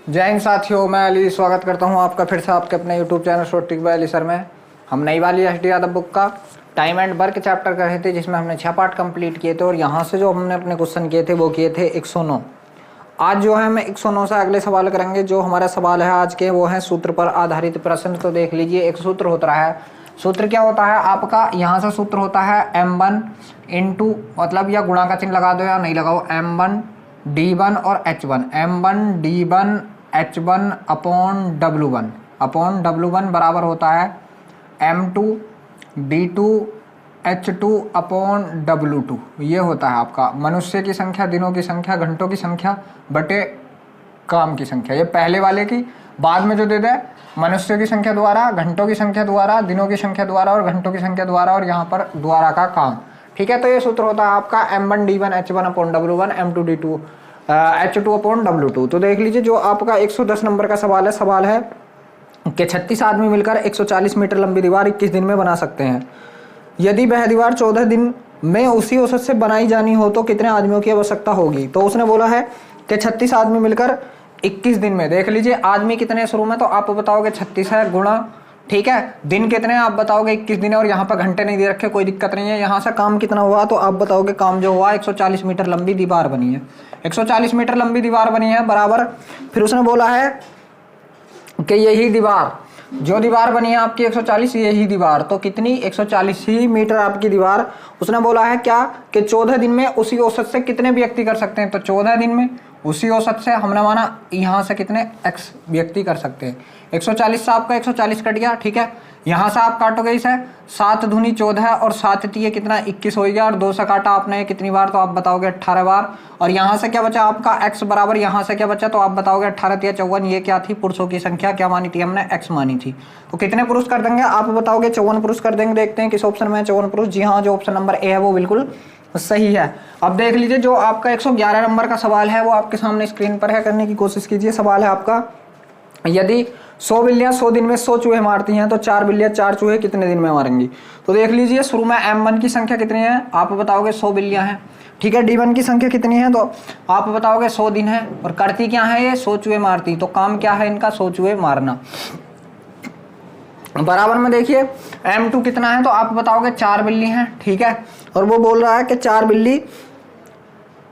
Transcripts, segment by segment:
जय हिंद साथियों, मैं अली स्वागत करता हूं आपका फिर से आपके अपने YouTube चैनल शॉर्टिक बाय अली सर में। हम नई वाली एस डी यादव बुक का टाइम एंड वर्क चैप्टर कर रहे थे, जिसमें हमने 6 पार्ट कंप्लीट किए थे और यहाँ से जो हमने अपने क्वेश्चन किए थे वो किए थे 109। आज जो है मैं 109 से अगले सवाल करेंगे। जो हमारा सवाल है आज के वो है सूत्र पर आधारित प्रश्न। तो देख लीजिए, एक सूत्र होता है। सूत्र क्या होता है आपका? यहाँ से सूत्र होता है M1 इंटू, मतलब या गुणा का चिन्ह लगा दो या नहीं लगाओ, M1 D1 और H1, M1 D1 H1 upon W1 बराबर होता है M2 D2 H2 upon W2। ये होता है आपका मनुष्य की संख्या, दिनों की संख्या, घंटों की संख्या बटे काम की संख्या। ये पहले वाले की, बाद में जो दे दे मनुष्यों की संख्या द्वारा, घंटों की संख्या द्वारा, दिनों की संख्या द्वारा और घंटों की संख्या द्वारा, और यहाँ पर द्वारा का काम। ठीक है, तो ये सूत्र होता है आपका M1 D1 H1 upon W1 M2 D2 H2 upon W2। तो देख लीजिए, जो आपका 110 नंबर का सवाल है कि 36 आदमी मिलकर 140 मीटर लंबी दीवार 21 दिन में बना सकते हैं। यदि वह दीवार 14 दिन में उसी औसत से बनाई जानी हो तो कितने आदमियों की आवश्यकता होगी? तो उसने बोला है कि 36 आदमी मिलकर 21 दिन में। देख लीजिए, आदमी कितने शुरू में, तो आप बताओगे 36 है गुणा, ठीक है, दिन कितने आप बताओगे 21 दिन है, और यहाँ पर घंटे नहीं दे रखे, कोई दिक्कत नहीं है। यहाँ से काम कितना हुआ तो आप बताओगे काम जो हुआ 140 मीटर लंबी दीवार बनी है। 140 मीटर लंबी दीवार बनी है बराबर। फिर उसने बोला है कि यही दीवार, जो दीवार बनी है आपकी 140, यही दीवार तो कितनी 140 ही मीटर आपकी दीवार। उसने बोला है क्या कि 14 दिन में उसी औसत से कितने व्यक्ति कर सकते हैं? तो 14 दिन में उसी औसत से हमने माना यहाँ से कितने x व्यक्ति कर सकते हैं। 140 से आपका 140 कट गया, ठीक है। यहाँ से आप काटोगे इसे, 7 दूनी 14 और 7 तीय कितना 21 हो गया, और 2 से काटा आपने कितनी बार, तो आप बताओगे 18 बार। और यहाँ से क्या बचा आपका x बराबर, यहाँ से क्या बचा तो आप बताओगे 18 तिया 54। ये क्या थी? पुरुषों की संख्या क्या मानी थी हमने? x मानी थी। तो कितने पुरुष कर देंगे आप बताओगे? 54 पुरुष कर देंगे। देखते हैं किस ऑप्शन में 54 पुरुष। जी हाँ, जो ऑप्शन नंबर ए है वो बिल्कुल सही है। अब देख लीजिए, जो आपका 111 नंबर का सवाल है वो आपके सामने स्क्रीन पर है, करने की कोशिश कीजिए। सवाल है आपका, यदि 100 बिल्लियां 100 दिन में 100 चूहे मारती हैं तो 4 बिल्लियां 4 चूहे कितने दिन में मारेंगी? तो देख लीजिए, शुरू में M1 की संख्या कितनी है आप बताओगे 100 बिल्लियां हैं, ठीक है। D1 की संख्या कितनी है तो आप बताओगे 100 दिन है, और करती क्या है ये? 100 चूहे मारती। तो काम क्या है इनका? 100 चूहे मारना। बराबर में देखिए M2 कितना है तो आप बताओगे 4 बिल्ली हैं, ठीक है। और वो बोल रहा है कि 4 बिल्ली,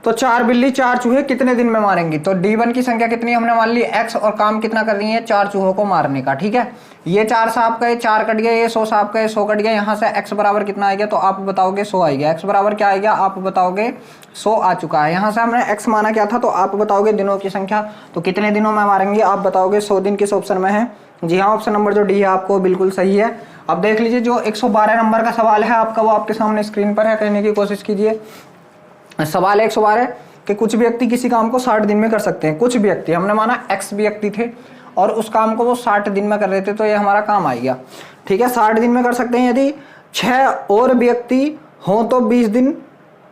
तो 4 बिल्ली 4 चूहे कितने दिन में मारेंगी? तो D1 की संख्या कितनी हमने मान ली x, और काम कितना कर रही है? 4 चूहों को मारने का, ठीक है। ये 4 से आपका ये 4 कट गया, ये 100 से आपका ये 100 कट गया। यहाँ से x बराबर कितना आएगा तो आप बताओगे 100 आएगा। x बराबर क्या आएगा आप बताओगे 100 आ चुका है। यहाँ से हमने x माना क्या था तो आप बताओगे दिनों की संख्या, तो कितने दिनों में मारेंगे आप बताओगे 100 दिन। किस ऑप्शन में है? जी हाँ, ऑप्शन नंबर जो डी है आपको बिल्कुल सही है। अब देख लीजिए, जो 112 नंबर का सवाल है आपका वो आपके सामने स्क्रीन पर है, कहने की कोशिश कीजिए। सवाल 112 कि कुछ व्यक्ति किसी काम को 60 दिन में कर सकते हैं। कुछ व्यक्ति, हमने माना x व्यक्ति थे और उस काम को वो 60 दिन में कर रहे थे, तो ये हमारा काम आएगा, ठीक है। 60 दिन में कर सकते हैं। यदि 6 और व्यक्ति हों तो 20 दिन,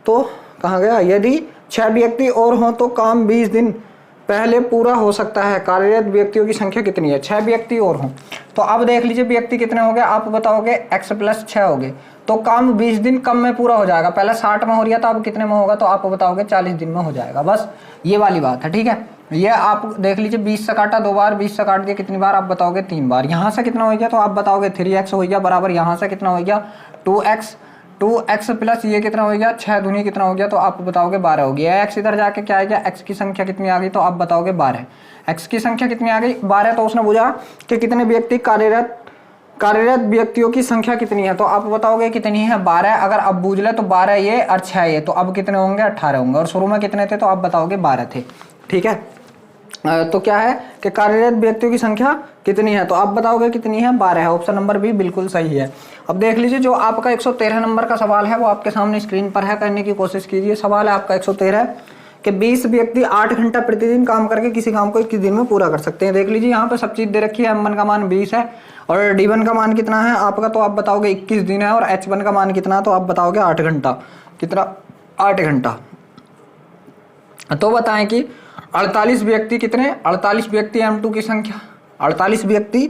तो कहाँ गया? यदि 6 व्यक्ति और हों तो काम 20 दिन पहले पूरा हो सकता है। कार्यरत व्यक्तियों की संख्या कितनी है? 6 व्यक्ति और हों। तो अब देख लीजिए, व्यक्ति कितने हो गए आप बताओगे x + 6 हो गए, तो काम 20 दिन कम में पूरा हो जाएगा। पहले 60 में हो रहा था, अब कितने में होगा तो आप बताओगे 40 दिन में हो जाएगा। बस ये वाली बात है, ठीक है। ये आप देख लीजिए, 20 से काटा 2 बार, 20 से काट दिया कितनी बार आप बताओगे 3 बार। यहाँ से कितना हो गया तो आप बताओगे 3x हो गया बराबर, यहाँ से कितना हो गया 2x प्लस ये कितना हो गया 6 दूनी कितना हो गया तो आप बताओगे 12 हो गया। x इधर जाके क्या आ गया, x की संख्या कितनी आ गई तो आप बताओगे 12। x की संख्या कितनी आ गई 12। तो उसने पूछा कि कितने व्यक्ति कार्यरत व्यक्तियों की संख्या कितनी है, तो आप बताओगे कितनी है 12। अगर अब बूझ ले तो 12 ये और 6 ये, तो अब कितने होंगे 18 होंगे, और शुरू में कितने थे तो आप बताओगे 12 थे, ठीक है। तो क्या है कि कार्यरत व्यक्तियों की संख्या कितनी है, तो आप बताओगे कितनी है 12 है। ऑप्शन नंबर बी बिल्कुल सही है। अब देख लीजिए, जो आपका 113 नंबर का सवाल है वो आपके सामने स्क्रीन पर है, करने की कोशिश कीजिए। सवाल है आपका 113 कि 20 व्यक्ति 8 घंटा प्रतिदिन काम करके किसी काम को 21 दिन में पूरा कर सकते हैं। देख लीजिए, यहाँ पे सब चीज दे रखी है। M1 का मान 20 है और D1 का मान कितना है आपका, तो आप बताओगे 21 दिन है, और H1 का मान कितना, तो आप बताओगे 8 घंटा। कितना? 8 घंटा। तो बताएं कि 48 व्यक्ति कितने, 48 व्यक्ति M2 की संख्या, 48 व्यक्ति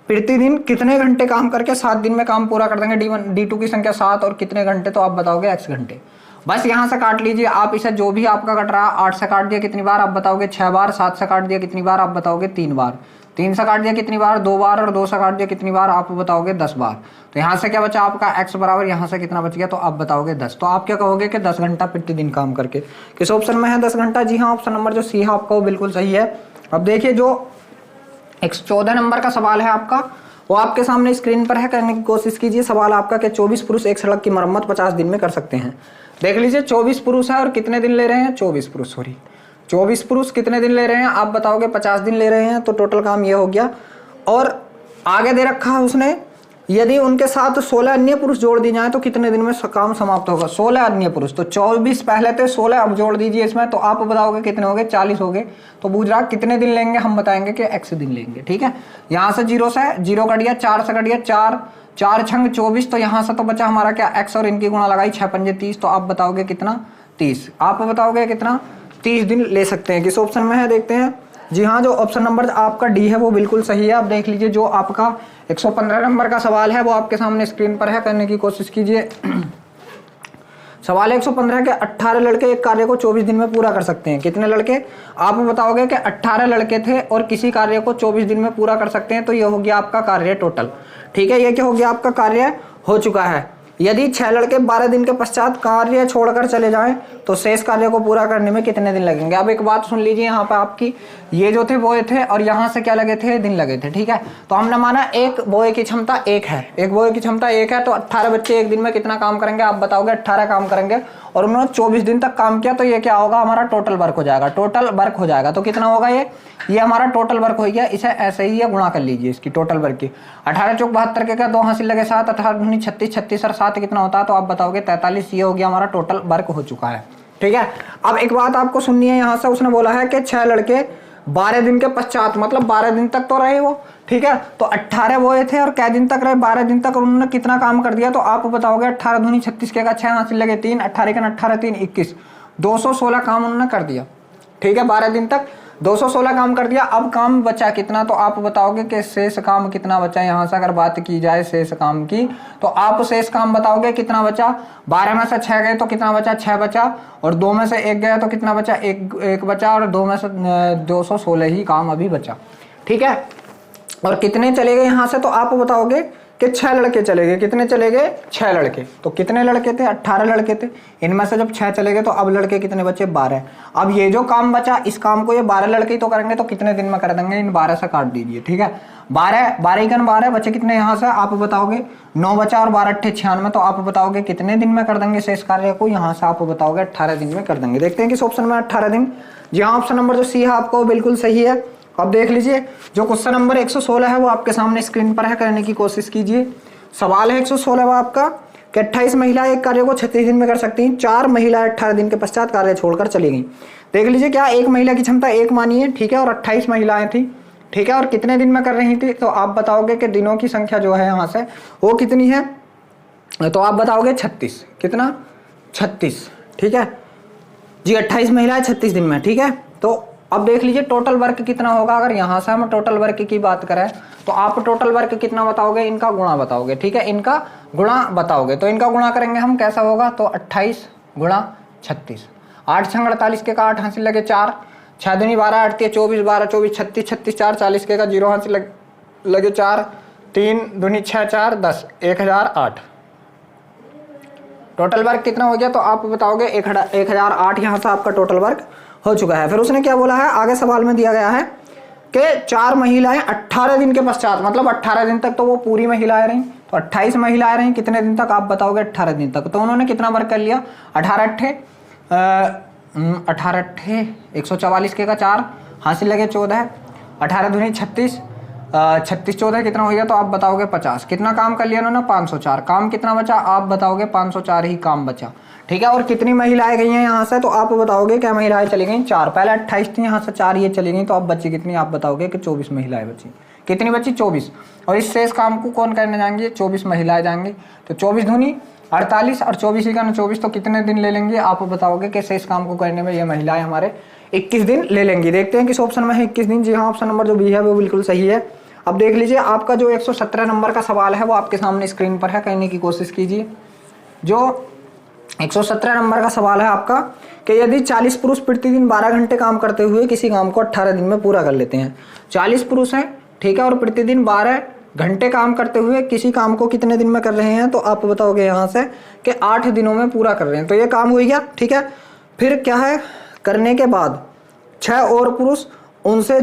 प्रतिदिन कितने घंटे काम करके 7 दिन में काम पूरा कर देंगे। D2 की संख्या 7 और कितने घंटे, तो आप बताओगे x घंटे। बस यहाँ से काट लीजिए आप इसे, जो भी आपका कट रहा है। 8 से काट दिया कितनी बार आप बताओगे 6 बार, 7 से काट दिया कितनी बार आप बताओगे 3 बार, 3 से काट दिया कितनी बार 2 बार, और 2 से काट दिया कितनी बार आप बताओगे 10 बार। तो यहाँ से क्या बचा आपका x बराबर, यहाँ से कितना बच गया तो आप बताओगे 10। तो आप क्या कहोगे कि 10 घंटा प्रतिदिन काम करके। किस ऑप्शन में है 10 घंटा? जी हाँ, ऑप्शन नंबर जो सी है आपका वो बिल्कुल सही है। अब देखिए जो 114 नंबर का सवाल है आपका, वो आपके सामने स्क्रीन पर है, करने की कोशिश कीजिए। सवाल आपका कि 24 पुरुष एक सड़क की मरम्मत 50 दिन में कर सकते हैं। देख लीजिए 24 पुरुष है और कितने दिन ले रहे हैं 24 पुरुष कितने दिन ले रहे हैं आप बताओगे 50 दिन ले रहे हैं। तो टोटल काम ये हो गया। और आगे दे रखा है उसने, यदि उनके साथ 16 अन्य पुरुष जोड़ दी जाए तो कितने दिन में काम समाप्त होगा। 16 अन्य पुरुष, तो 24 पहले थे, 16 अब जोड़ दीजिए इसमें, तो आप बताओगे कितने हो गए 40 हो गए। तो पूछ रहा कितने दिन लेंगे, हम बताएंगे कि x दिन लेंगे। ठीक है, यहाँ से 0 से 0 कट गया, 4 से कट गया 4, 4 छंग 24, तो यहाँ से तो बचा हमारा क्या x, और इनकी गुणा लगाई 6 पंजे 30, तो आप बताओगे कितना 30। आप बताओगे कितना 30 दिन ले सकते हैं। किस ऑप्शन में है देखते हैं। जी हाँ, जो ऑप्शन नंबर आपका डी है वो बिल्कुल सही है। आप देख लीजिए जो आपका 115 नंबर का सवाल है वो आपके सामने स्क्रीन पर है, करने की कोशिश कीजिए। सवाल 115 के 18 लड़के एक कार्य को 24 दिन में पूरा कर सकते हैं। कितने लड़के? आप बताओगे कि 18 लड़के थे और किसी कार्य को 24 दिन में पूरा कर सकते हैं, तो ये हो गया आपका कार्य टोटल। ठीक है, ये क्या हो गया आपका कार्य हो चुका है। यदि 6 लड़के 12 दिन के पश्चात कार्य छोड़कर चले जाएं तो शेष कार्य को पूरा करने में कितने दिन लगेंगे। अब एक बात सुन लीजिए, यहाँ पे आपकी ये जो थे वो थे और यहाँ से क्या लगे थे दिन लगे थे। ठीक है, तो हमने माना एक बोए की क्षमता 1 है, एक बोए की क्षमता 1 है, तो 18 बच्चे एक दिन में कितना काम करेंगे आप बताओगे 18 काम करेंगे, और उन्होंने 24 दिन तक काम किया, तो ये क्या होगा हमारा टोटल वर्क हो जाएगा। टोटल वर्क हो जाएगा तो कितना होगा ये हमारा टोटल वर्क हो गया। इसे ऐसे ही गुणा कर लीजिए इसकी टोटल वर्क की। 18 चौक 72 के क्या 2 हासिल लगे 7, 18 दूनी 36, 36 और 7 कितना होता है तो आप बताओगे 43। ये हो गया हमारा टोटल वर्क हो चुका है। ठीक है, अब एक बात आपको सुननी है। यहाँ से उसने बोला है कि 6 लड़के 12 दिन के पश्चात, मतलब 12 दिन तक तो रहे वो। ठीक है, तो 18 वो थे और कै दिन तक रहे 12 दिन तक, और उन्होंने कितना काम कर दिया तो आप बताओगे 18 दूनी 36 के का 6 हासिल लगे 3, 18 के 18 3 21, 216 काम उन्होंने कर दिया। ठीक है, 12 दिन तक 216 काम कर दिया। अब काम बचा कितना तो आप बताओगे कि शेष काम कितना बचा। यहाँ से अगर बात की जाए शेष काम की तो आप शेष काम बताओगे कितना बचा। 12 में से 6 गए तो कितना बचा 6 बचा, और 2 में से 1 गया तो कितना बचा 1 बचा, और 2 में से 216 ही काम अभी बचा। ठीक है, और कितने चले गए यहाँ से तो आप बताओगे कि 6 लड़के चले गए। कितने चले गए 6 लड़के। तो कितने लड़के थे 18 लड़के थे, इनमें से जब 6 चले गए तो अब लड़के कितने बचे 12। अब ये जो काम बचा इस काम को ये 12 लड़के ही तो करेंगे, तो कितने दिन में कर देंगे इन 12 से काट दीजिए। ठीक है, 12 ही 12 बचे कितने यहाँ से आप बताओगे 9 बचा, और 12 8 96, तो आप बताओगे कितने दिन में कर देंगे शेष कार्य को। यहाँ से आप बताओगे 18 दिन में कर देंगे। देखते हैं किस ऑप्शन में 18 दिन। जी हाँ, ऑप्शन नंबर जो सी है आपको बिल्कुल सही है। अब देख लीजिए जो क्वेश्चन नंबर 116 है वो आपके सामने स्क्रीन पर है, करने की कोशिश कीजिए। सवाल है 116 वो आपका कि 28 महिलाएं एक कार्य को 36 दिन में कर सकती हैं। 4 महिलाएं 18 दिन के पश्चात कार्य छोड़कर चली गई। देख लीजिए क्या एक महिला की क्षमता 1 मानी है। ठीक है, और 28 महिलाएं थी। ठीक है, और कितने दिन में कर रही थी तो आप बताओगे कि दिनों की संख्या जो है यहाँ से वो कितनी है, तो आप बताओगे 36। कितना 36। ठीक है जी, 28 महिलाएं 36 दिन में। ठीक है, तो अब देख लीजिए टोटल वर्क कितना होगा। अगर यहाँ से हम टोटल वर्क की बात करें तो आप टोटल वर्क कितना बताओगे, इनका गुणा बताओगे। ठीक है, इनका गुणा बताओगे, तो इनका गुणा करेंगे हम, कैसा होगा तो 28 गुणा 36, 8 छंग 48 के का 8 हासिल लगे 4, 6 दूनी 12 8 24 12 24 36 36 4 40 के का 0 हासिल लगे 4, 3 दूनी 6 4 10, 1008। टोटल वर्क कितना हो गया तो आप बताओगे 1008। यहाँ से आपका टोटल वर्क हो चुका है। फिर उसने क्या बोला है, आगे सवाल में दिया गया है कि 4 महिलाएं 18 दिन के पश्चात, मतलब 18 दिन तक तो वो पूरी महिलाएं रहीं, तो 28 महिलाएं रहीं कितने दिन तक आप बताओगे 18 दिन तक। तो उन्होंने कितना वर्क कर लिया 18 अट्ठे 144 के का 4 हासिल लगे 14, 18 दूनी 36, 36 14 कितना हो गया तो आप बताओगे 50। कितना काम कर लिया उन्होंने 504। काम कितना बचा आप बताओगे 504 ही काम बचा। ठीक है, और कितनी महिलाएं गई हैं यहाँ से तो आप बताओगे क्या महिलाएं चली गई 4। पहले 28 थी, यहाँ से 4 ये चली गई, तो अब बची कितनी आप बताओगे कि 24 महिलाएं बची। कितनी बची 24, और इस शेष काम को कौन करने जाएंगे 24 महिलाएं जाएंगी। तो 24 दूनी 48 और 24 ही का 24, तो कितने दिन ले लेंगे आप बताओगे कि शेष काम को करने में ये महिलाएं हमारे 21 दिन ले लेंगी। देखते हैं किस ऑप्शन में है 21 दिन। जी हाँ, ऑप्शन नंबर जो बी है वो बिल्कुल सही है। अब देख लीजिए आपका जो 117 नंबर का सवाल है वो आपके सामने स्क्रीन पर है, करने की कोशिश कीजिए। जो 117 नंबर का सवाल है आपका कि यदि 40 पुरुष प्रतिदिन 12 घंटे काम करते हुए किसी काम को 18 दिन में पूरा कर लेते हैं। 40 पुरुष हैं, ठीक है, और प्रतिदिन 12 घंटे काम करते हुए किसी काम को कितने दिन में कर रहे हैं, तो आप बताओगे यहाँ से कि 8 दिनों में पूरा कर रहे हैं। तो ये काम हो गया, ठीक है। फिर क्या है, करने के बाद 6 और पुरुष उनसे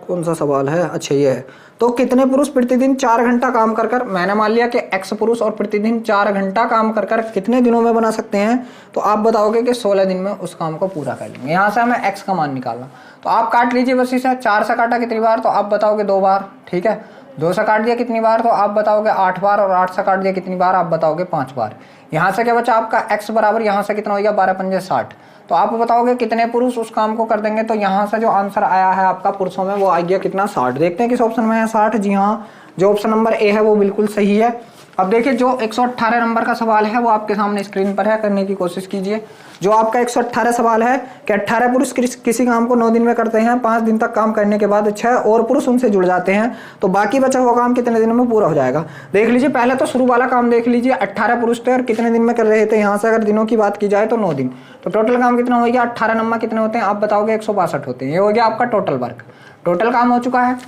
कौन सा सवाल है, अच्छा ये है, तो कितने पुरुष प्रतिदिन 4 घंटा काम कर कर, मैंने मान लिया कि x पुरुष और प्रतिदिन 4 घंटा काम कर कर कितने दिनों में बना सकते हैं, तो आप बताओगे कि 16 दिन में उस काम को पूरा कर लेंगे। यहाँ से हमें x का मान निकालना, तो आप काट लीजिए बस इसे। 4 से काटा कितनी बार, तो आप बताओगे 2 बार, ठीक है। 2 से काट दिया कितनी बार, तो आप बताओगे 8 बार, और 8 से काट दिया कितनी बार, आप बताओगे 5 बार। यहाँ से क्या बचा आपका x बराबर, यहाँ से कितना हो गया 12 पंजे 60, तो आप बताओगे कितने पुरुष उस काम को कर देंगे। तो यहाँ से जो आंसर आया है आपका पुरुषों में वो आ गया कितना, 60। देखते हैं किस ऑप्शन में है 60। जी हाँ, जो ऑप्शन नंबर ए है वो बिल्कुल सही है। अब देखिए जो 118 नंबर का सवाल है वो आपके सामने स्क्रीन पर है, करने की कोशिश कीजिए। जो आपका 118 सवाल है कि 18 पुरुष किसी काम को 9 दिन में करते हैं, 5 दिन तक काम करने के बाद 6 और पुरुष उनसे जुड़ जाते हैं, तो बाकी बचा हुआ काम कितने दिनों में पूरा हो जाएगा। देख लीजिए, पहले तो शुरू वाला काम देख लीजिए। 18 पुरुष थे और कितने दिन में कर रहे थे, यहाँ से अगर दिनों की बात की जाए तो 9 दिन। तो टोटल काम कितना हो गया, 18 नंबर कितने होते हैं, आप बताओगे 162 होते हैं। ये हो गया आपका टोटल वर्क, टोटल काम हो चुका है।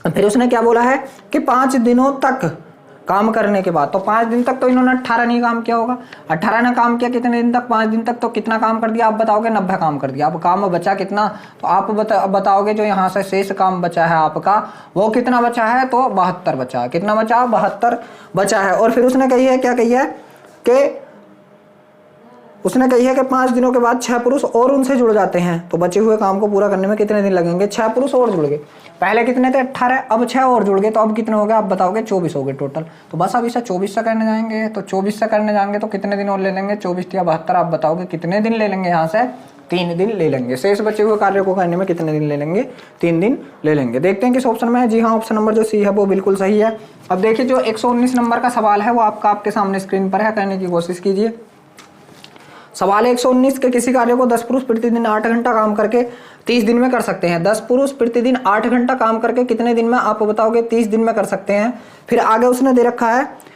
फिर उसने क्या बोला है कि 5 दिनों तक काम करने के बाद, तो 5 दिन तक तो इन्होंने 18 नहीं काम किया होगा। 18 ने काम किया कितने दिन तक, 5 दिन तक, तो कितना काम कर दिया, आप बताओगे 90 काम कर दिया। अब काम बचा कितना, तो आप बताओगे जो यहाँ से शेष काम बचा है आपका वो कितना बचा है, तो 72 बचा है। कितना बचा, 72 बचा है। और फिर उसने कही है, क्या कही है कि उसने कही है कि 5 दिनों के बाद 6 पुरुष और उनसे जुड़ जाते हैं, तो बचे हुए काम को पूरा करने में कितने दिन लगेंगे। 6 पुरुष और जुड़ गए, पहले कितने थे 18, अब 6 और जुड़ गए, तो अब कितने हो गए, आप बताओगे 24 हो गए टोटल। तो बस अब इसे 24 से करने जाएंगे, तो 24 से करने जाएंगे तो कितने दिन और ले लेंगे, 24 या 72, आप बताओगे कितने दिन ले लेंगे, यहाँ से 3 दिन ले लेंगे। शेष बचे हुए कार्य को करने में कितने दिन ले लेंगे, 3 दिन ले लेंगे। देखते हैं किस ऑप्शन में है। जी हाँ, ऑप्शन नंबर जो सी है वो बिल्कुल सही है। अब देखिए जो 119 नंबर का सवाल है वो आपके सामने स्क्रीन पर है, करने की कोशिश कीजिए। सवाल 119 के किसी कार्य को 10 पुरुष प्रतिदिन 8 घंटा काम करके 30 दिन में कर सकते हैं। 10 पुरुष प्रतिदिन 8 घंटा काम करके कितने दिन में, आप बताओगे 30 दिन में कर सकते हैं। फिर आगे उसने दे रखा है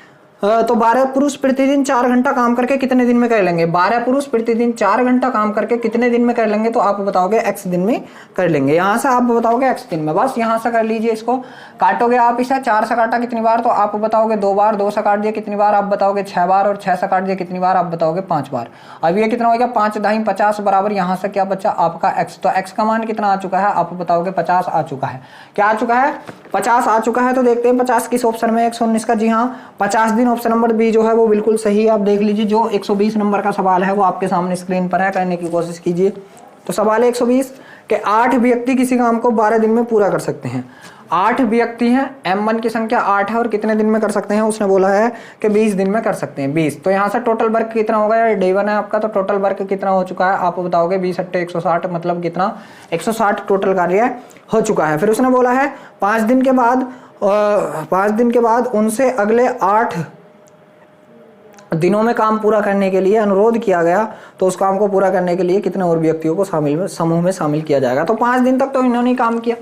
तो 12 पुरुष प्रतिदिन 4 घंटा काम करके कितने दिन में कर लेंगे। 12 पुरुष प्रतिदिन 4 घंटा काम करके कितने दिन में कर लेंगे, तो आप बताओगे x दिन में कर लेंगे। यहाँ से आप बताओगे x दिन में, बस यहाँ से कर लीजिए। इसको काटोगे आप इसे, 4 से काटा कितनी बार, तो आप बताओगे 2 बार, 2 से काट दिया कितनी बार, आप बताओगे 6 बार, और 6 से काट दिया कितनी बार, आप बताओगे 5 बार। अब ये कितना हो गया, 5 दाई 50 बराबर, यहाँ से क्या बचा आपका x। तो x का मान कितना आ चुका है, आप बताओगे 50 आ चुका है। क्या आ चुका है, 50 आ चुका है। तो देखते हैं 50 किस ऑप्शन में, 119 का। जी हाँ, 50 दिन ऑप्शन नंबर बी जो है वो बिल्कुल सही है। आप देख लीजिए जो 120 नंबर का सवाल है वो आपके सामने स्क्रीन पर है, करने की कोशिश कीजिए। तो सवाल है 120 के 8 व्यक्ति किसी काम को 12 दिन में पूरा कर सकते हैं। 8 व्यक्ति हैं, M1 की संख्या 8 है, और कितने दिन में कर सकते हैं, उसने बोला है कि 20 दिन में कर सकते हैं। 20, तो यहाँ से टोटल वर्क कितना होगा, D1 है आपका, तो टोटल वर्क कितना हो चुका है, आप बताओगे 20 × 160, मतलब कितना 160 टोटल कार्य हो चुका है। फिर उसने बोला है 5 दिन के बाद उनसे अगले 8 दिनों में काम पूरा करने के लिए अनुरोध किया गया, तो उस काम को पूरा करने के लिए कितने और व्यक्तियों को समूह में शामिल किया जाएगा। तो 5 दिन तक तो इन्होंने काम किया,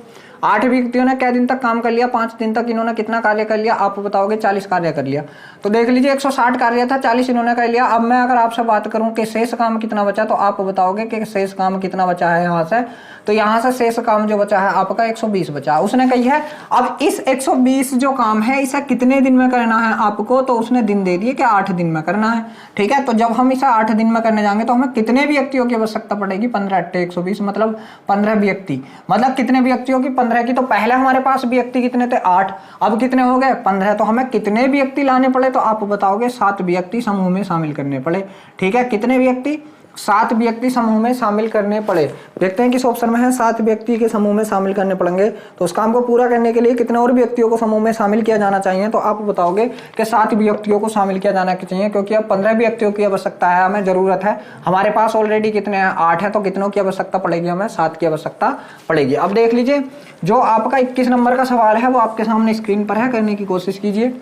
8 व्यक्तियों ने क्या दिन तक काम कर लिया, 5 दिन तक इन्होंने कितना कार्य कर लिया, आप बताओगे 40 कार्य कर लिया। तो देख लीजिए 160 कार्य था, 40 इन्होंने कर लिया। अब मैं अगर आपसे बात करूं कि शेष काम कितना बचा, तो आप बताओगे कि शेष काम कितना बचा है यहाँ से, तो यहाँ से शेष काम जो बचा है आपका 120 बचा। उसने कही है अब इस 120 जो काम है इसे कितने दिन में करना है आपको, तो उसने दिन दे दिए कि 8 दिन में करना है, ठीक है। तो जब हम इसे 8 दिन में करने जाएंगे तो हमें कितने व्यक्तियों की आवश्यकता पड़ेगी, 15 × 120, मतलब 15 व्यक्ति, मतलब कितने व्यक्तियों की, 15 की। तो पहले हमारे पास व्यक्ति कितने थे, 8, अब कितने हो गए 15, तो हमें कितने व्यक्ति लाने पड़े, तो आप बताओगे 7 व्यक्ति समूह में शामिल करने पड़े, ठीक है। कितने व्यक्ति, 7 व्यक्ति समूह में शामिल करने पड़े। देखते हैं किस ऑप्शन में है, 7 व्यक्ति के समूह में शामिल करने पड़ेंगे। तो उस काम को पूरा करने के लिए कितने और व्यक्तियों को समूह में शामिल किया जाना चाहिए, तो आप बताओगे कि 7 व्यक्तियों को शामिल किया जाना चाहिए, क्योंकि अब 15 व्यक्तियों की आवश्यकता है, हमें जरूरत है। हमारे पास ऑलरेडी कितने हैं, 8 है, तो कितनों की आवश्यकता पड़ेगी, हमें 7 की आवश्यकता पड़ेगी। अब देख लीजिए जो आपका 21 नंबर का सवाल है वो आपके सामने स्क्रीन पर है, करने की कोशिश कीजिए।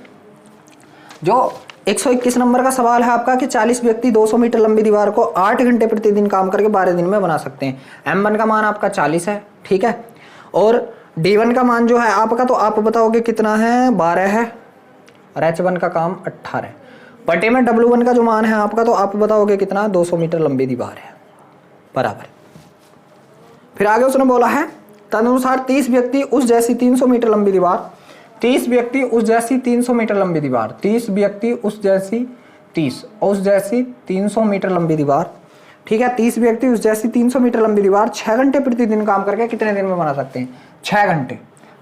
जो 121 नंबर का सवाल है आपका कि 40 व्यक्ति 200 मीटर लंबी दीवार को 8 घंटे प्रतिदिन काम करके 12 दिन में बना सकते हैं। M1 का मान आपका 40 है, ठीक है, और D1 का मान जो है आपका, तो आप बताओगे कितना है, 12 है, और H1 का काम 18 है। बटे में W1 का जो मान है आपका, तो आप बताओगे कितना, 200 मीटर लंबी दीवार है बराबर। फिर आगे उसने बोला है तदनुसार 30 व्यक्ति उस जैसी 300 मीटर लंबी दीवार, 30 व्यक्ति उस जैसी 300 मीटर लंबी दीवार, 30 व्यक्ति उस जैसी 300 मीटर लंबी दीवार, ठीक है। 30 व्यक्ति उस जैसी 300 मीटर लंबी दीवार 6 घंटे प्रतिदिन काम करके कितने दिन में बना सकते हैं? 6 घंटे।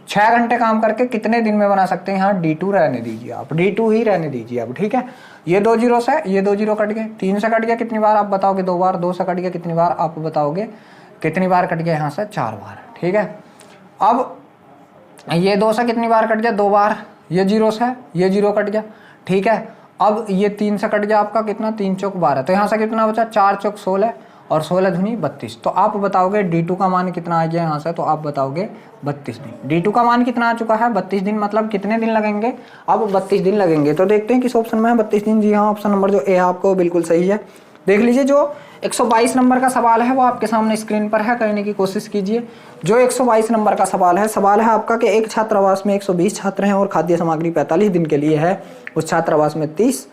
6 घंटे काम करके कितने दिन में बना सकते हैं? यहाँ D2 रहने दीजिए आप, D2 ही रहने दीजिए अब, ठीक है। ये 2 जीरो से ये 2 जीरो कट गए, 3 से कट गया कितनी बार आप बताओगे? 2 बार। 2 से कट गया कितनी बार आप बताओगे? कितनी बार कट गया? यहाँ से 4 बार, ठीक है। अब ये 2 से कितनी बार कट गया? 2 बार। ये जीरो से ये जीरो कट गया, ठीक है। अब ये 3 से कट गया आपका कितना? 3 चौक 12, तो यहाँ से कितना बचा? 4 चौक 16 और 16 दूनी 32। तो आप बताओगे D2 का मान कितना आ गया यहाँ से? तो आप बताओगे 32 दिन। D2 का मान कितना आ चुका है? 32 दिन। मतलब कितने दिन लगेंगे? अब 32 दिन लगेंगे। तो देखते हैं किस ऑप्शन में है 32 दिन। जी हाँ, ऑप्शन नंबर जो ए आपको बिल्कुल सही है। देख लीजिए, जो 122 नंबर का सवाल है वो आपके सामने स्क्रीन पर है, करने की कोशिश कीजिए। जो 122 नंबर का सवाल है आपका कि एक छात्रावास में 120 छात्र हैं और खाद्य सामग्री 45 दिन के लिए है। उस छात्रावास में 30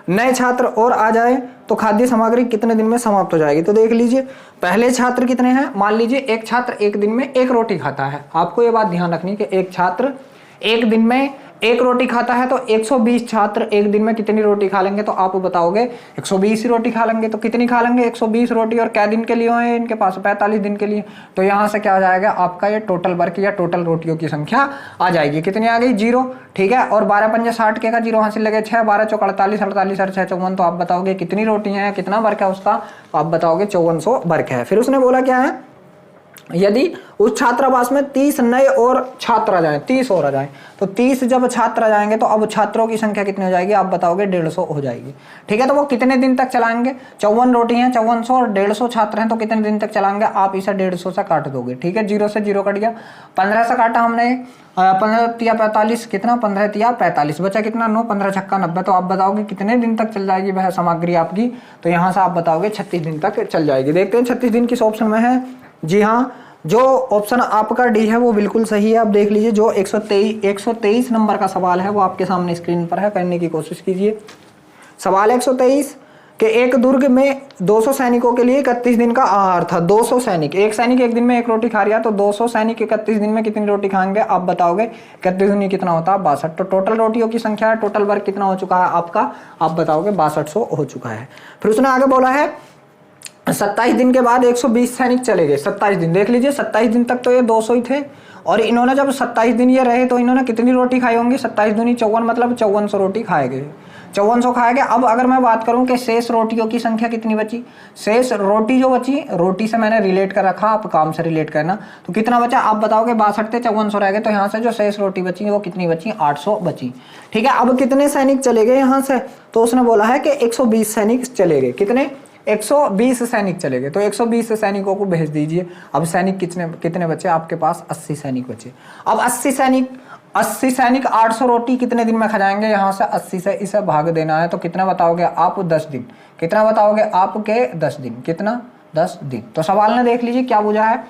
नए छात्र और आ जाए तो खाद्य सामग्री कितने दिन में समाप्त हो जाएगी? तो देख लीजिए, पहले छात्र कितने हैं? मान लीजिए एक छात्र एक दिन में 1 रोटी खाता है। आपको ये बात ध्यान रखनी कि एक छात्र एक दिन में 1 रोटी खाता है, तो 120 छात्र एक दिन में कितनी रोटी खा लेंगे? तो आप बताओगे 120 ही रोटी खा लेंगे। तो कितनी खा लेंगे? 120 रोटी। और क्या दिन के लिए है इनके पास? 45 दिन के लिए। तो यहाँ से क्या आ जाएगा आपका? ये टोटल वर्क या टोटल रोटियों की संख्या आ जाएगी। कितनी आ गई? 0, ठीक है। और 12 पंजे 60 के का 0 हासिल लगे 6, 12 चौक 48, 48 और 6 54। तो आप बताओगे कितनी रोटियां हैं, कितना वर्क है उसका? तो आप बताओगे 5400 वर्क है। फिर उसने बोला क्या है, यदि उस छात्रावास में 30 नए और छात्र आ जाएं, 30 और आ जाएं, तो 30 जब छात्र आ जाएंगे तो अब छात्रों की संख्या कितनी हो जाएगी? आप बताओगे 150 हो जाएगी, ठीक है। तो वो कितने दिन तक चलाएंगे? 54 रोटी हैं, 5400 और 150 छात्र हैं, तो कितने दिन तक चलाएंगे? आप इसे 150 से काट दोगे, ठीक है। 0 से 0 कट गया, 15 से काटा हमने, 15 तिया 45, कितना? 15 तिया 45, बचा कितना? 9, 15 छक्का 90। तो आप बताओगे कितने दिन तक चल जाएगी वह सामग्री आपकी? तो यहाँ से आप बताओगे 36 दिन तक चल जाएगी। देखते हैं 36 दिन किस ऑप्शन में है। जी हाँ, जो ऑप्शन आपका डी है वो बिल्कुल सही है। आप देख लीजिए, जो 123 नंबर का सवाल है वो आपके सामने स्क्रीन पर है, करने की कोशिश कीजिए। सवाल 123 कि एक दुर्ग में 200 सैनिकों के लिए 31 दिन का आहार था। 200 सैनिक, एक सैनिक एक दिन में 1 रोटी खा रहा, तो 200 सैनिक 31 दिन में कितनी रोटी खाएंगे? आप बताओगे 31 दिन कितना होता है? 62। तो टोटल रोटियों की संख्या है, टोटल वर्क कितना हो चुका है आपका? आप बताओगे 6200 हो चुका है। फिर उसने आगे बोला है 27 दिन के बाद 120 सैनिक चले गए। 27 दिन, देख लीजिए 27 दिन तक तो ये 200 ही थे, और इन्होंने जब 27 दिन ये रहे तो इन्होंने कितनी रोटी खाई होंगी? 27 दूनी 54, मतलब 5400 रोटी खाए गए, 5400 खाए गए। अब अगर मैं बात करूं कि शेष रोटियों की संख्या कितनी बची, शेष रोटी जो बची, रोटी से मैंने रिलेट कर रखा, आप काम से रिलेट करना, तो कितना बचा? आप बताओगे 62 थे, 5400 रह गए, तो यहाँ से जो शेष रोटी बची वो कितनी बची? 800 बची, ठीक है। अब कितने सैनिक चले गए यहाँ से? तो उसने बोला है कि 120 सैनिक चले गए। कितने? 120 सैनिक चले गए। तो 120 सैनिकों को भेज दीजिए। अब सैनिक कितने बचे आपके पास? 80 सैनिक बचे। अब 80 सैनिक 800 रोटी कितने दिन में खा जाएंगे? यहाँ से 80 से इसे भाग देना है, तो कितना बताओगे आप? 10 दिन। कितना बताओगे आपके? 10 दिन। कितना? 10 दिन। तो सवाल ने देख लीजिए क्या पूछा है,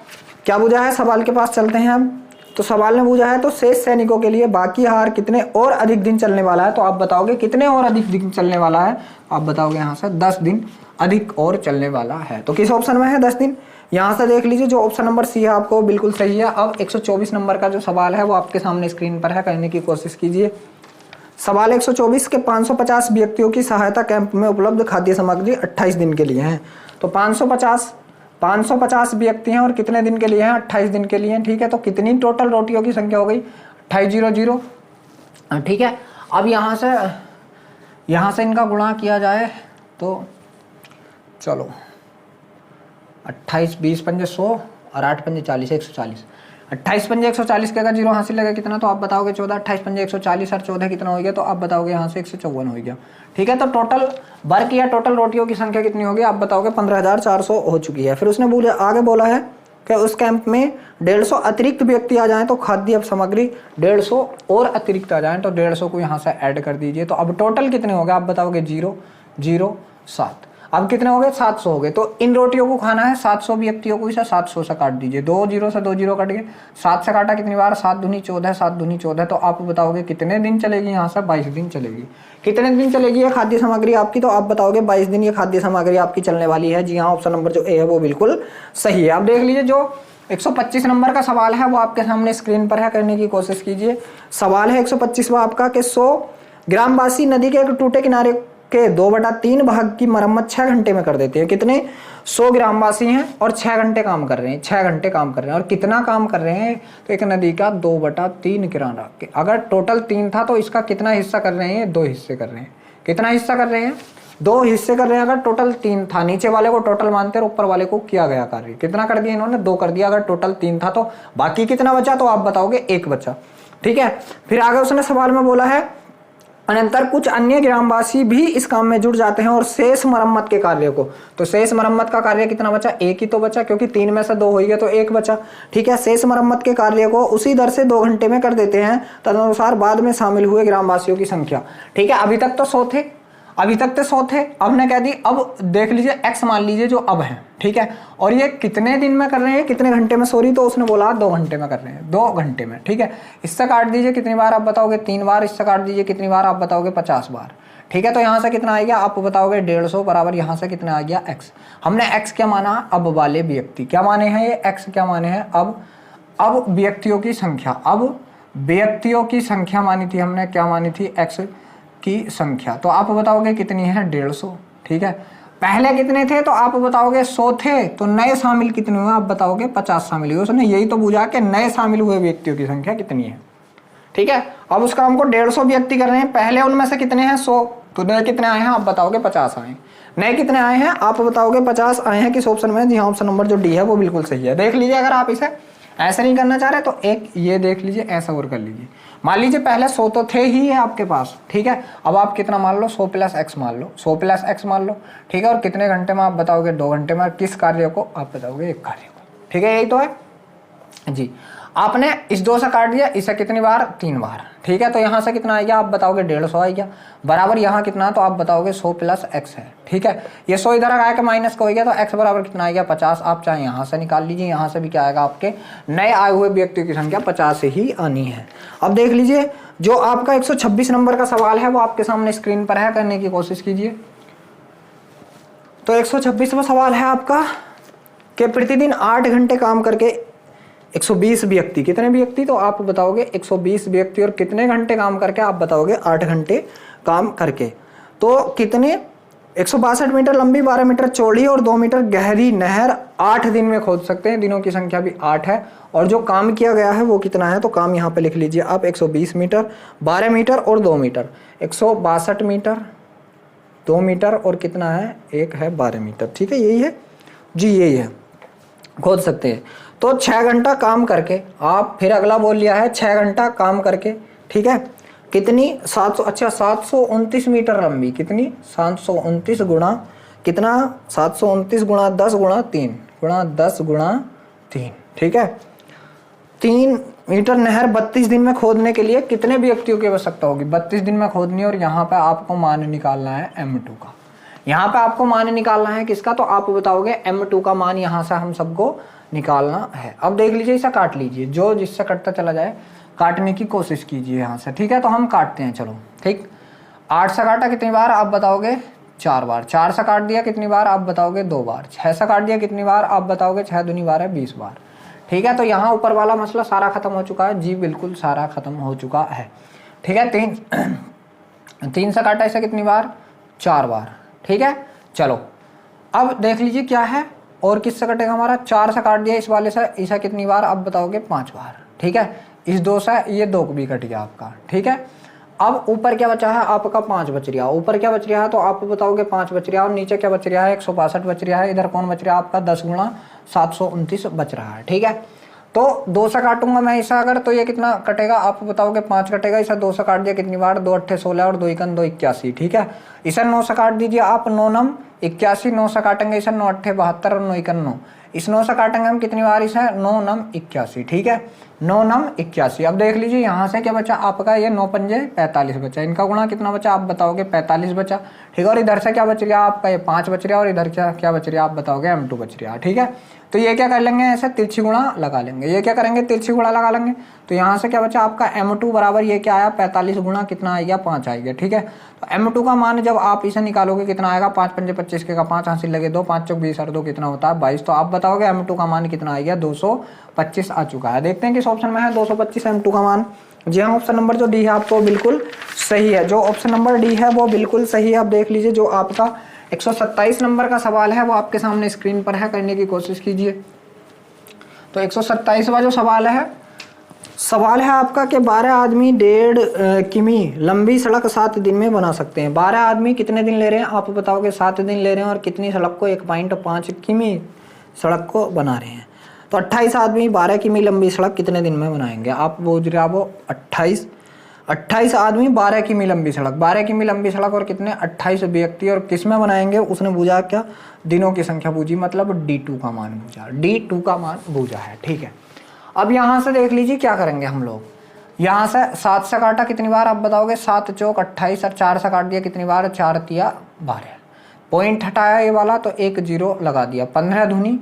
क्या पूछा है। सवाल के पास चलते हैं हम। तो सवाल ने पूछा है तो शेष सैनिकों के लिए बाकी आहार कितने और अधिक दिन चलने वाला है? तो आप बताओगे कितने और अधिक दिन चलने वाला है? आप बताओगे यहाँ से 10 दिन अधिक और चलने वाला है। तो किस ऑप्शन में है 10 दिन? यहाँ से देख लीजिए, जो ऑप्शन नंबर सी है आपको बिल्कुल सही है। अब 124 नंबर का जो सवाल है वो आपके सामने स्क्रीन पर है, करने की कोशिश कीजिए। सवाल 124 के 550 व्यक्तियों की सहायता कैंप में उपलब्ध खाद्य सामग्री 28 दिन के लिए है। तो 550 व्यक्ति हैं और कितने दिन के लिए हैं? 28 दिन के लिए, ठीक है। तो कितनी टोटल रोटियों की संख्या हो गई? 2800, ठीक है। अब यहाँ से इनका गुणा किया जाए तो चलो 28, 20 पंजे 100 और 8 पंजे 40, 140। 28 पंजे 140 का 0 हासिल लगा कितना? तो आप बताओगे 14। 28 पंजे 140 और 14 कितना हो गया? तो आप बताओगे यहाँ से 154 हो गया, ठीक है। तो टोटल वर्क या टोटल रोटियों की संख्या कितनी होगी? आप बताओगे 15400 हो चुकी है। फिर उसने आगे बोला है कि उस कैंप में 150 अतिरिक्त व्यक्ति आ जाएं तो खाद्य सामग्री 150 और अतिरिक्त आ जाएं, तो 150 को यहाँ से ऐड कर दीजिए। तो अब टोटल कितने हो गए? आप बताओगे 0, 0, 7। अब कितने हो गए 700 हो गए। तो इन रोटियों को खाना है 700 व्यक्तियों को, इसे 700 से काट दीजिए, 2 जीरो से 2 जीरो कट गए, 7 से काटा कितनी बार, 7 दूनी 14, 7 दूनी 14। तो आप बताओगे कितने दिन चलेगी, यहाँ से 22 दिन चलेगी। कितने दिन चलेगी ये खाद्य सामग्री आपकी, तो आप बताओगे 22 दिन ये खाद्य सामग्री आपकी चलने वाली है। जी हाँ, ऑप्शन नंबर जो ए है वो बिल्कुल सही है। अब देख लीजिए जो 125 नंबर का सवाल है वो आपके सामने स्क्रीन पर है, करने की कोशिश कीजिए। सवाल है 125वां आपका कि 100 ग्रामवासी नदी के एक टूटे किनारे के 2/3 भाग की मरम्मत 6 घंटे में कर देते हैं। कितने, 100 ग्रामवासी हैं और 6 घंटे काम कर रहे हैं, 6 घंटे काम कर रहे हैं। और कितना काम कर रहे हैं, तो एक नदी का 2/3 किनारा, अगर टोटल 3 था तो इसका कितना हिस्सा कर रहे हैं, 2 हिस्से कर रहे हैं। कितना हिस्सा कर रहे हैं, 2 हिस्से कर रहे हैं। अगर टोटल 3 था, नीचे वाले को टोटल मानते हैं और ऊपर वाले को किया गया कार्य कितना कर दिया इन्होंने, 2 कर दिया। अगर टोटल 3 था तो बाकी कितना बचा, तो आप बताओगे 1 बचा। ठीक है, फिर आगे उसने सवाल में बोला है अनंतर कुछ अन्य ग्रामवासी भी इस काम में जुट जाते हैं और शेष मरम्मत के कार्य को, तो शेष मरम्मत का कार्य कितना बचा, 1 ही तो बचा, क्योंकि 3 में से 2 हो गया तो 1 बचा। ठीक है, शेष मरम्मत के कार्य को उसी दर से 2 घंटे में कर देते हैं, तदनुसार बाद में शामिल हुए ग्रामवासियों की संख्या। ठीक है, अभी तक तो 100 थे, अभी तक तो 100 थे, अब ने कह दी, अब देख लीजिए x मान लीजिए जो अब है। ठीक है, और ये कितने दिन में कर रहे हैं, कितने घंटे में, सॉरी, तो उसने बोला 2 घंटे में कर रहे हैं, 2 घंटे में। ठीक है, इससे काट दीजिए कितनी बार, आप बताओगे 3 बार, इससे काट दीजिए कितनी बार, आप बताओगे 50 बार। ठीक है, तो यहाँ से कितना आ गया, आप बताओगे 150 बराबर यहाँ से कितना आ गया x। हमने x क्या माना, अब वाले व्यक्ति क्या माने हैं, ये x क्या माने हैं, अब व्यक्तियों की संख्या, अब व्यक्तियों की संख्या मानी थी हमने, क्या मानी थी, x की संख्या। तो आप बताओगे कितनी है, 150। ठीक है, पहले कितने थे, तो आप बताओगे 100 थे, तो नए शामिल कितने हुए, आप बताओगे 50 शामिल हुए। उसने यही तो पूछा कि नए शामिल हुए व्यक्तियों की संख्या कितनी है। ठीक है, अब उस काम को 150 व्यक्ति कर रहे हैं, पहले उनमें से कितने हैं, 100, तो नए कितने आए हैं, आप बताओगे 50 आए। नए कितने आए हैं, आप बताओगे 50 आए हैं। किस ऑप्शन में, जी हाँ, ऑप्शन नंबर जो डी है वो बिल्कुल सही है। देख लीजिए, अगर आप इसे ऐसे नहीं करना चाह रहे तो एक ये देख लीजिए, ऐसा और कर लीजिए। मान लीजिए पहले 100 तो थे ही है आपके पास। ठीक है, अब आप कितना मान लो, 100 + x मान लो, 100 + x मान लो। ठीक है, और कितने घंटे में, आप बताओगे 2 घंटे में। किस कार्य को, आप बताओगे 1 कार्य को। ठीक है, यही तो है जी। आपने इस 2 से काट दिया, इसे कितनी बार, 3 बार। ठीक है, तो यहाँ से कितना आएगा, आप बताओगे 150 आएगा, बराबर यहाँ कितना, तो आप बताओगे 100 + x है। ठीक है, ये 100 इधर आया कि माइनस का हो गया, तो x बराबर कितना आएगा, 50। आप चाहे यहाँ से निकाल लीजिए, यहाँ से भी क्या आएगा, आपके नए आए हुए व्यक्तियों की संख्या 50 ही आनी है। अब देख लीजिए, जो आपका 126 नंबर का सवाल है वो आपके सामने स्क्रीन पर है, करने की कोशिश कीजिए। तो 126वां सवाल है आपका कि प्रतिदिन 8 घंटे काम करके 120 व्यक्ति, कितने व्यक्ति, तो आप बताओगे 120 व्यक्ति, और कितने घंटे काम करके, आप बताओगे 8 घंटे काम करके। तो कितने, 162 मीटर लंबी, 12 मीटर चौड़ी और 2 मीटर गहरी नहर 8 दिन में खोद सकते हैं। दिनों की संख्या भी 8 है, और जो काम किया गया है वो कितना है, तो काम यहाँ पे लिख लीजिए आप, 120 मीटर, 12 मीटर और 2 मीटर, 162 मीटर, 2 मीटर और कितना है, एक है 12 मीटर। ठीक है, यही है जी, यही है, खोद सकते हैं। तो 6 घंटा काम करके, आप फिर अगला बोल लिया है 6 घंटा काम करके। ठीक है, कितनी, 700, अच्छा 729 मीटर लंबी, कितनी, 729 गुणा कितना, 729 गुणा 10 गुणा 3 गुणा 10 गुणा 3। ठीक है, 3 मीटर नहर 32 दिन में खोदने के लिए कितने व्यक्तियों की आवश्यकता होगी, 32 दिन में खोदनी है। और यहाँ पे आपको मान निकालना है m2 का, यहाँ पे आपको मान निकालना है किसका, तो आप बताओगे m2 का मान, यहाँ से हम सबको निकालना है। अब देख लीजिए, इसे काट लीजिए, जो जिससे कटता चला जाए काटने की कोशिश कीजिए यहाँ से। ठीक है, तो हम काटते हैं, चलो ठीक। 8 से काटा कितनी बार, आप बताओगे 4 बार। 4 से काट दिया कितनी बार, आप बताओगे 2 बार। 6 से काट दिया कितनी बार, आप बताओगे 6 दूनी 12 20 बार। ठीक है, तो यहाँ ऊपर वाला मसला सारा खत्म हो चुका है जी, बिल्कुल सारा खत्म हो चुका है। ठीक है, 3 से काटा इसे कितनी बार, 4 बार। ठीक है, चलो अब देख लीजिए क्या है, और किससे कटेगा हमारा, 4 से काट दिया इस वाले से, इसे कितनी बार, आप बताओगे 5 बार। ठीक है, इस 2 से ये 2 भी कट गया आपका। ठीक है, अब ऊपर क्या बचा है आपका, 5 बच रहा। ऊपर क्या बच रहा है, तो आप बताओगे 5 बच रहा है, और नीचे क्या बच रहा है, 162 बच रहा है। इधर कौन बच रहा है आपका, 10 गुणा 729 बच रहा है। ठीक है, तो 2 से काटूंगा मैं इसे अगर, तो ये कितना कटेगा, आप बताओगे 5 कटेगा। इसे 2 से काट दिया कितनी बार, 2 अट्ठे 16 और 2 इकन 2 81। ठीक है, इसे 9 से काट दीजिए आप, 9 नम 81, 9 से काटेंगे इसे, 9 अट्ठे 72 और 9 इकन 9। इस 9 से काटेंगे हम कितनी बार, इसे 9 नम 81। ठीक है, 9 9 81। अब देख लीजिए यहाँ से क्या बचा आपका, ये 9 पंजे 45 बचा, इनका गुणा कितना बचा आप बताओगे 45 बचा, ठीक है। और इधर से क्या बच रहा आपका, ये 5 बच रहा, और इधर क्या बच रहा आप बताओगे M2 बच रहा, ठीक है। तो ये क्या कर लेंगे, ऐसे तिरछी गुणा लगा लेंगे, ये क्या करेंगे तिरछी गुणा लगा लेंगे। तो यहाँ से क्या बचा आपका M2 बराबर ये क्या आया 45 गुणा कितना आएगा 5 आएगा, ठीक है। तो M2 का मान जब आप इसे निकालोगे कितना आएगा, 5 पंजे 25 के का 5 हासिल लगे 2, 5 चौक 20 और 2 कितना होता है 22। तो आप बताओगे M2 का मान कितना आएगा 225 आ चुका है। देखते हैं किस ऑप्शन में है 225 M2 का मान। जी हाँ, ऑप्शन नंबर जो डी है आपको बिल्कुल सही है, जो ऑप्शन नंबर डी है वो बिल्कुल सही है। आप देख लीजिए जो आपका 127 नंबर का सवाल है वो आपके सामने स्क्रीन पर है, करने की कोशिश कीजिए। तो 127वां जो सवाल है आपका कि 12 आदमी 1.5 किमी लंबी सड़क 7 दिन में बना सकते हैं। 12 आदमी कितने दिन ले रहे हैं आप बताओगे, 7 दिन ले रहे हैं, और कितनी सड़क को 1.5 किमी सड़क को बना रहे हैं। तो 28 आदमी 12 किमी लंबी सड़क कितने दिन में बनाएंगे, आप बोझ रहे वो 28 आदमी 12 किमी लंबी सड़क, 12 किमी लंबी सड़क और कितने 28 व्यक्ति, और किस में बनाएंगे उसने बूझा क्या, दिनों की संख्या बूझी, मतलब D2 का मान बूझा, D2 का मान बूझा है, ठीक है। अब यहाँ से देख लीजिए क्या करेंगे हम लोग, यहाँ से 7 से काटा कितनी बार आप बताओगे, 7 चौक 28 और 4 से काट दिया कितनी बार, 4 तिया 12, पॉइंट हटाया ये वाला तो 1 0 लगा दिया, 15 दूनी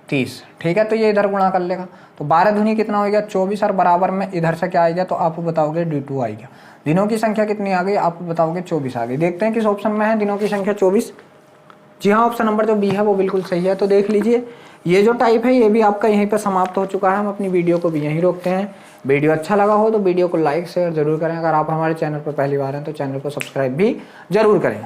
30, ठीक है। तो ये इधर गुणा कर लेगा, तो 12 दूनी कितना हो गया 24, और बराबर में इधर से क्या आएगा, तो आप बताओगे D2 आएगा। दिनों की संख्या कितनी आ गई आप बताओगे 24 आ गई। देखते हैं किस ऑप्शन में है दिनों की संख्या 24। जी हाँ, ऑप्शन नंबर जो बी है वो बिल्कुल सही है। तो देख लीजिए ये जो टाइप है ये भी आपका यहीं पर समाप्त हो चुका है। हम अपनी वीडियो को भी यहीं रोकते हैं। वीडियो अच्छा लगा हो तो वीडियो को लाइक शेयर जरूर करें। अगर आप हमारे चैनल पर पहली बार हैं तो चैनल को सब्सक्राइब भी जरूर करें।